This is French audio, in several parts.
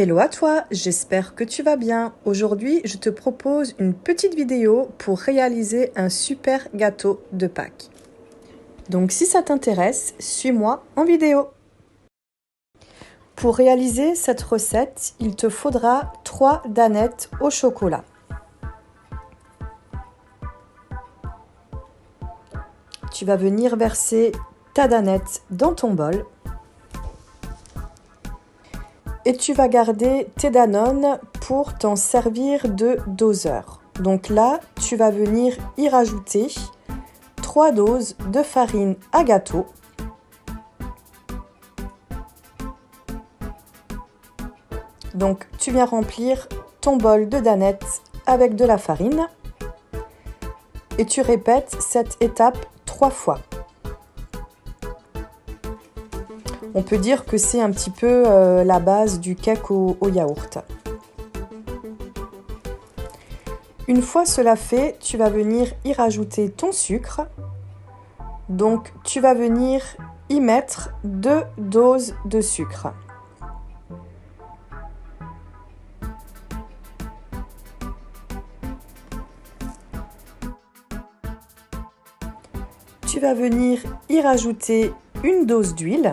Hello à toi, j'espère que tu vas bien. Aujourd'hui, je te propose une petite vidéo pour réaliser un super gâteau de Pâques. Donc si ça t'intéresse, suis-moi en vidéo. Pour réaliser cette recette, il te faudra 3 danettes au chocolat. Tu vas venir verser ta danette dans ton bol. Et tu vas garder tes Danone pour t'en servir de doseur. Donc là, tu vas venir y rajouter 3 doses de farine à gâteau. Donc tu viens remplir ton bol de danettes avec de la farine. Et tu répètes cette étape 3 fois. On peut dire que c'est un petit peu la base du cake au yaourt. Une fois cela fait, tu vas venir y rajouter ton sucre. Donc, tu vas venir y mettre 2 doses de sucre. Tu vas venir y rajouter une dose d'huile.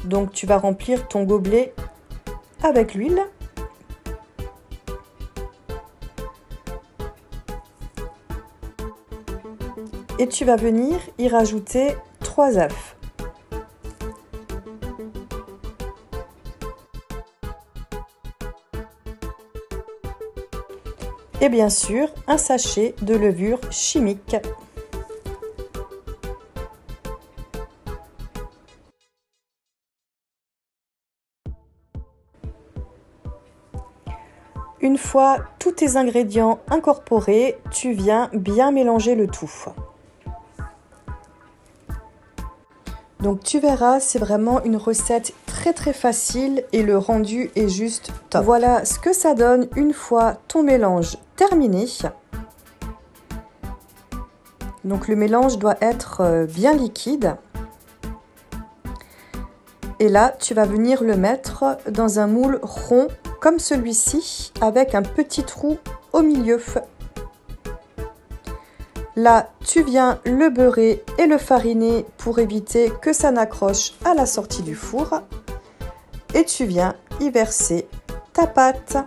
Donc tu vas remplir ton gobelet avec l'huile. Et tu vas venir y rajouter 3 œufs. Et bien sûr, un sachet de levure chimique. Une fois tous tes ingrédients incorporés, tu viens bien mélanger le tout. Donc tu verras, c'est vraiment une recette très facile et le rendu est juste top. Voilà ce que ça donne une fois ton mélange terminé. Donc le mélange doit être bien liquide. Et là, tu vas venir le mettre dans un moule rond comme celui-ci, avec un petit trou au milieu. Là, tu viens le beurrer et le fariner pour éviter que ça n'accroche à la sortie du four. Et tu viens y verser ta pâte.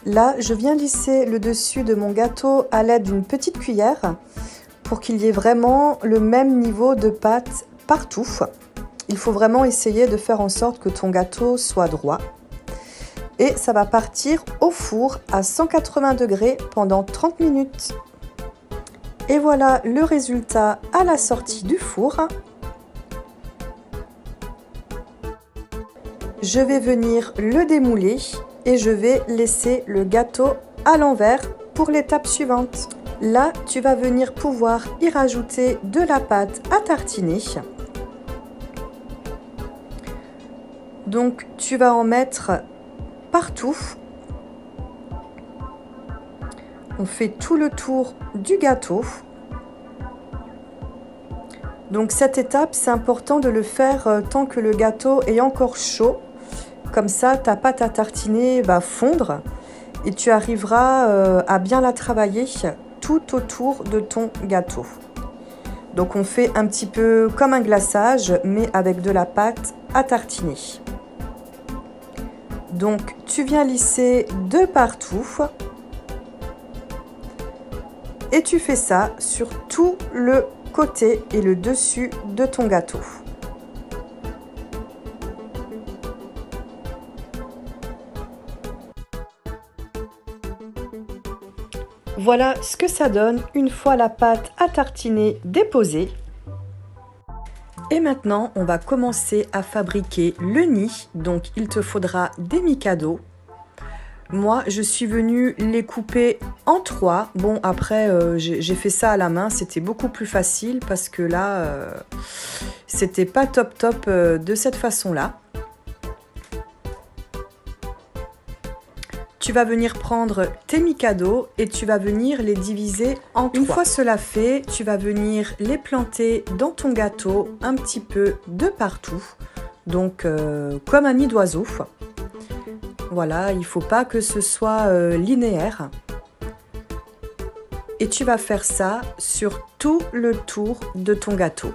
Là, je viens lisser le dessus de mon gâteau à l'aide d'une petite cuillère pour qu'il y ait vraiment le même niveau de pâte partout. Il faut vraiment essayer de faire en sorte que ton gâteau soit droit. Et ça va partir au four à 180 degrés pendant 30 minutes. Et voilà le résultat à la sortie du four. Je vais venir le démouler. Et je vais laisser le gâteau à l'envers pour l'étape suivante. Là, tu vas venir pouvoir y rajouter de la pâte à tartiner. Donc, tu vas en mettre partout. On fait tout le tour du gâteau. Donc, cette étape, c'est important de le faire tant que le gâteau est encore chaud. Comme ça, ta pâte à tartiner va fondre et tu arriveras à bien la travailler tout autour de ton gâteau. Donc on fait un petit peu comme un glaçage, mais avec de la pâte à tartiner. Donc tu viens lisser de partout et tu fais ça sur tout le côté et le dessus de ton gâteau. Voilà ce que ça donne une fois la pâte à tartiner déposée. Et maintenant, on va commencer à fabriquer le nid. Donc, il te faudra des Mikado. Moi, je suis venue les couper en 3. Bon, après, j'ai fait ça à la main. C'était beaucoup plus facile parce que là, c'était pas top de cette façon-là. tu vas venir prendre tes Mikado et tu vas venir les diviser en 3. Une fois cela fait, tu vas venir les planter dans ton gâteau un petit peu de partout. Donc comme un nid d'oiseau. Voilà, il ne faut pas que ce soit linéaire. Et tu vas faire ça sur tout le tour de ton gâteau.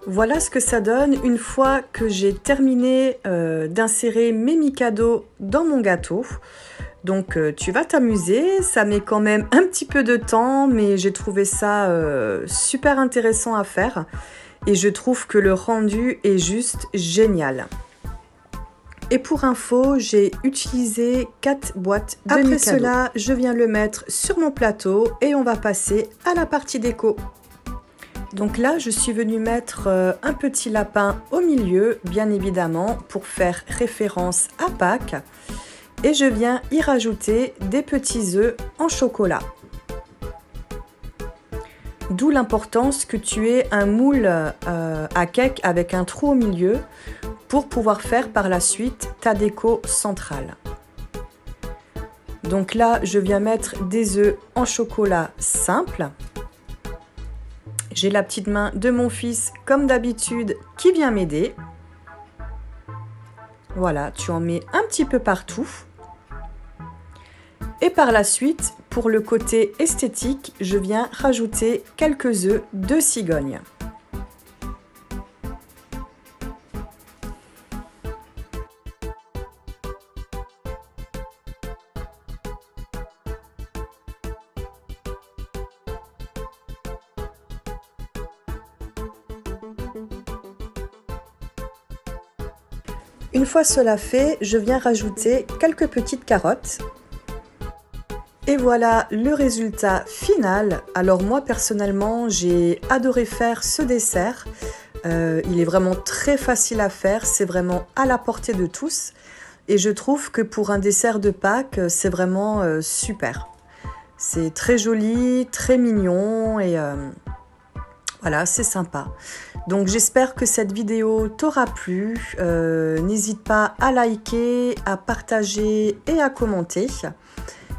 Voilà ce que ça donne une fois que j'ai terminé d'insérer mes Mikado dans mon gâteau. Donc tu vas t'amuser, ça met quand même un petit peu de temps, mais j'ai trouvé ça super intéressant à faire. Et je trouve que le rendu est juste génial. Et pour info, j'ai utilisé 4 boîtes de Mikado. Après cela, je viens le mettre sur mon plateau et on va passer à la partie déco. Donc là, je suis venue mettre un petit lapin au milieu, bien évidemment, pour faire référence à Pâques. Et je viens y rajouter des petits œufs en chocolat. D'où l'importance que tu aies un moule à cake avec un trou au milieu pour pouvoir faire par la suite ta déco centrale. Donc là, je viens mettre des œufs en chocolat simple. J'ai la petite main de mon fils, comme d'habitude, qui vient m'aider. Voilà, tu en mets un petit peu partout. Et par la suite, pour le côté esthétique, je viens rajouter quelques œufs de cigogne. Une fois cela fait, je viens rajouter quelques petites carottes. Et voilà le résultat final. Alors moi personnellement, j'ai adoré faire ce dessert. Il est vraiment très facile à faire, c'est vraiment à la portée de tous. Et je trouve que pour un dessert de Pâques, c'est vraiment super. C'est très joli, très mignon et voilà, c'est sympa. Donc j'espère que cette vidéo t'aura plu. N'hésite pas à liker, à partager et à commenter.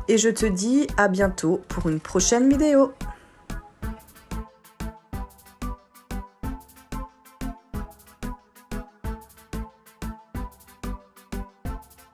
Et je te dis à bientôt pour une prochaine vidéo.